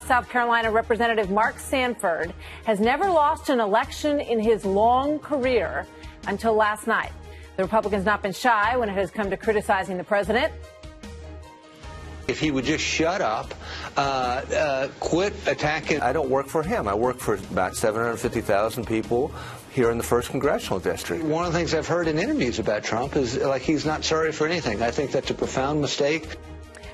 South Carolina Representative Mark Sanford has never lost an election in his long career until last night. The Republican's not been shy when it has come to criticizing the president. If he would just shut up, quit attacking. I don't work for him. I work for about 750,000 people here in the 1st Congressional District. One of the things I've heard in interviews about Trump is like he's not sorry for anything. I think that's a profound mistake.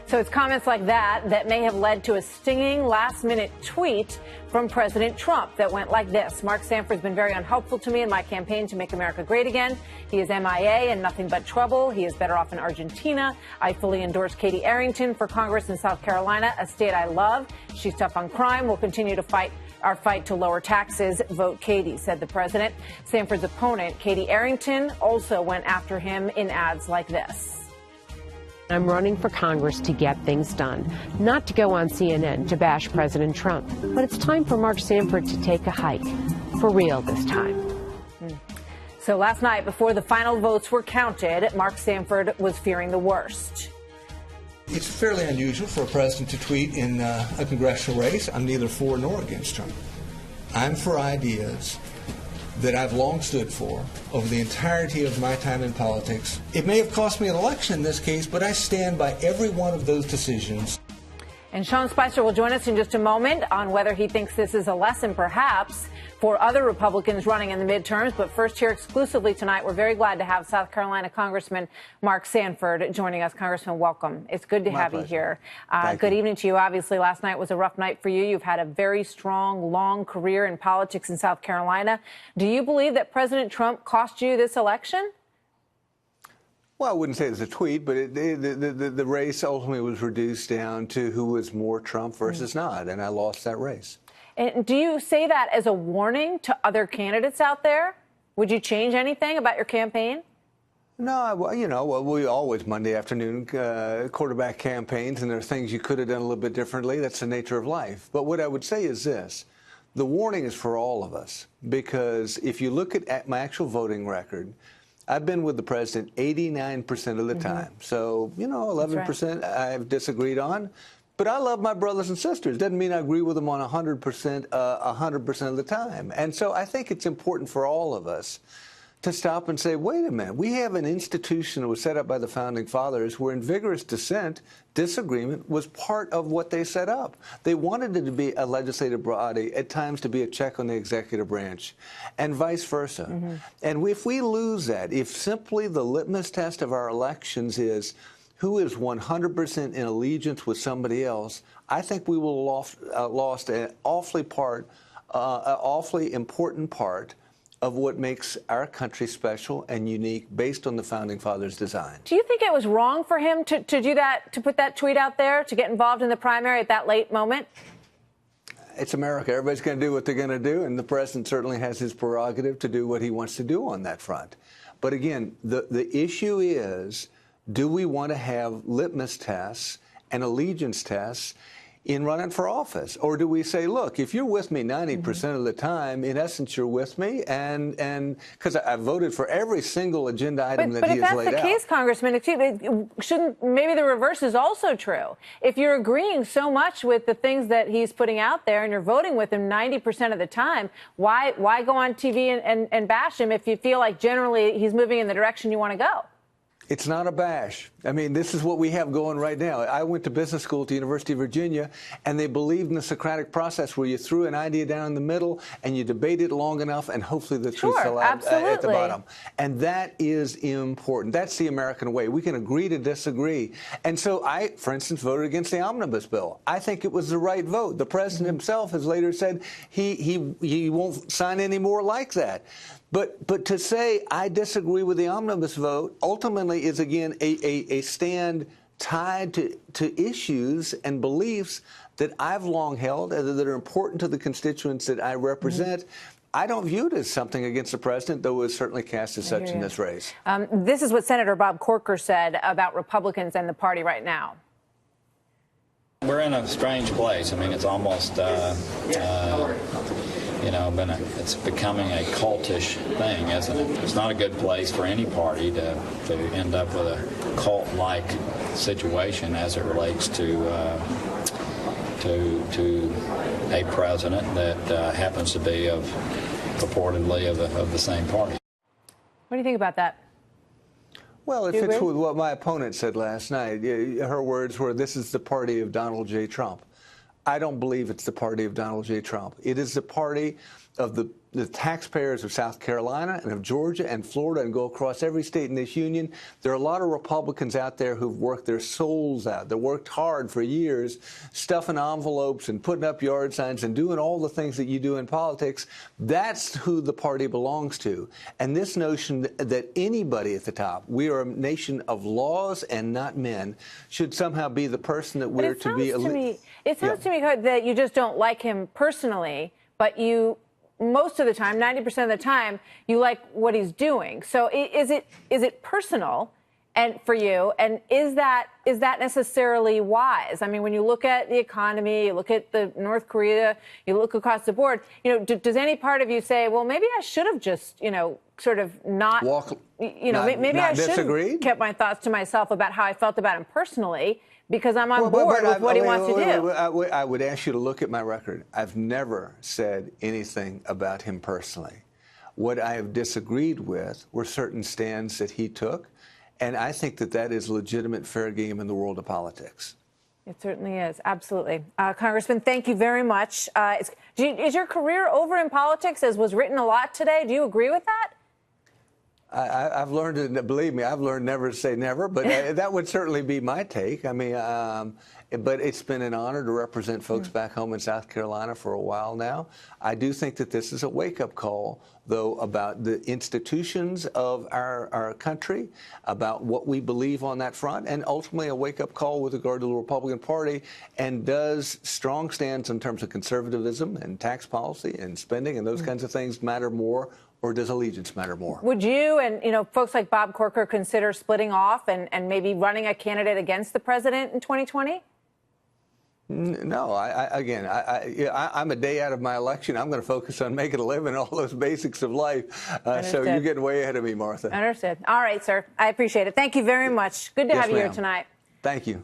So it's comments like that that may have led to a stinging last-minute tweet from President Trump that went like this. Mark Sanford's been very unhelpful to me in my campaign to make America great again. He is MIA and nothing but trouble. He is better off in Argentina. I fully endorse Katie Arrington for Congress in South Carolina, a state I love. She's tough on crime. We'll continue to fight our fight to lower taxes. Vote Katie, said the president. Sanford's opponent, Katie Arrington, also went after him in ads like this. I'm running for Congress to get things done, not to go on CNN to bash President Trump. But it's time for Mark Sanford to take a hike, for real this time. So last night, before the final votes were counted, Mark Sanford was fearing the worst. It's fairly unusual for a president to tweet in a congressional race. I'm neither for nor against Trump. I'm for ideas that I've long stood for over the entirety of my time in politics. It may have cost me an election in this case, but I stand by every one of those decisions. And Sean Spicer will join us in just a moment on whether he thinks this is a lesson, perhaps, for other Republicans running in the midterms. But first, here exclusively tonight, we're very glad to have South Carolina Congressman Mark Sanford joining us. Congressman, welcome. It's good to have you here. Good evening to you. Obviously, last night was a rough night for you. You've had a very strong, long career in politics in South Carolina. Do you believe that President Trump cost you this election? Well, I wouldn't say it was a tweet, but the race ultimately was reduced down to who was more Trump versus not, and I lost that race. And do you say that as a warning to other candidates out there? Would you change anything about your campaign? No, we always Monday afternoon quarterback campaigns, and there are things you could have done a little bit differently. That's the nature of life. But what I would say is this. The warning is for all of us, because if you look at my actual voting record, I've been with the president 89% of the time. So, 11% I've disagreed on. But I love my brothers and sisters. Doesn't mean I agree with them on 100% of the time. And so I think it's important for all of us to stop and say, wait a minute, we have an institution that was set up by the Founding Fathers where in vigorous dissent, disagreement was part of what they set up. They wanted it to be a legislative body, at times to be a check on the executive branch, and vice versa. And if we lose that, if simply the litmus test of our elections is who is 100% in allegiance with somebody else, I think we will have lost an awfully important part of what makes our country special and unique based on the Founding Fathers' design. Do you think it was wrong for him to do that, to put that tweet out there, to get involved in the primary at that late moment? It's America. Everybody's going to do what they're going to do, and the president certainly has his prerogative to do what he wants to do on that front. But again, the issue is, do we want to have litmus tests and allegiance tests in running for office? Or do we say, look, if you're with me 90% of the time, in essence, you're with me, and because I voted for every single agenda item that he has laid out. But if that's the case, Congressman, shouldn't maybe the reverse is also true? If you're agreeing so much with the things that he's putting out there and you're voting with him 90% of the time, why go on TV and bash him if you feel like generally he's moving in the direction you want to go? It's not a bash. I mean, this is what we have going right now. I went to business school at the University of Virginia, and they believed in the Socratic process where you threw an idea down in the middle and you debate it long enough, and hopefully the truth fell out at the bottom. And that is important. That's the American way. We can agree to disagree. And so I, for instance, voted against the omnibus bill. I think it was the right vote. The president himself has later said he won't sign any more like that. But to say I disagree with the omnibus vote ultimately is, again, a stand tied to issues and beliefs that I've long held, that are important to the constituents that I represent. I don't view it as something against the president, though it was certainly cast as such in this race. This is what Senator Bob Corker said about Republicans and the party right now. We're in a strange place. I mean, it's almost, it's becoming a cultish thing, isn't it? It's not a good place for any party to end up with a cult-like situation as it relates to a president that happens to be purportedly of the same party. What do you think about that? Well, it fits with what my opponent said last night. Her words were, "This is the party of Donald J. Trump." I don't believe it's the party of Donald J. Trump. It is the party of the taxpayers of South Carolina and of Georgia and Florida and go across every state in this union. There are a lot of Republicans out there who've worked their souls out. They worked hard for years, stuffing envelopes and putting up yard signs and doing all the things that you do in politics. That's who the party belongs to. And this notion that anybody at the top, we are a nation of laws and not men, should somehow be the person that we're to be. It sounds to me that you just don't like him personally, but you, most of the time, 90% of the time, you like what he's doing. So is it personal and for you? And is that necessarily wise? I mean, when you look at the economy, you look at the North Korea, you look across the board, does any part of you say, well, maybe I should have just, sort of not, maybe I should have kept my thoughts to myself about how I felt about him personally, because I'm on board with what he wants to do. I would ask you to look at my record. I've never said anything about him personally. What I have disagreed with were certain stands that he took, and I think that is legitimate fair game in the world of politics. It certainly is. Absolutely. Congressman, thank you very much. Is your career over in politics, as was written a lot today? Do you agree with that? I've learned to, believe me, I've learned never to say never, but that would certainly be my take. I mean, but it's been an honor to represent folks back home in South Carolina for a while now. I do think that this is a wake-up call, though, about the institutions of our country, about what we believe on that front, and ultimately a wake-up call with regard to the Republican Party. And does strong stands in terms of conservatism and tax policy and spending and those kinds of things matter more, or does allegiance matter more? Would you and folks like Bob Corker consider splitting off and maybe running a candidate against the president in 2020? No, I'm a day out of my election. I'm going to focus on making a living, all those basics of life. So you're getting way ahead of me, Martha. Understood. All right, sir. I appreciate it. Thank you very much. Good to have you here tonight. Thank you.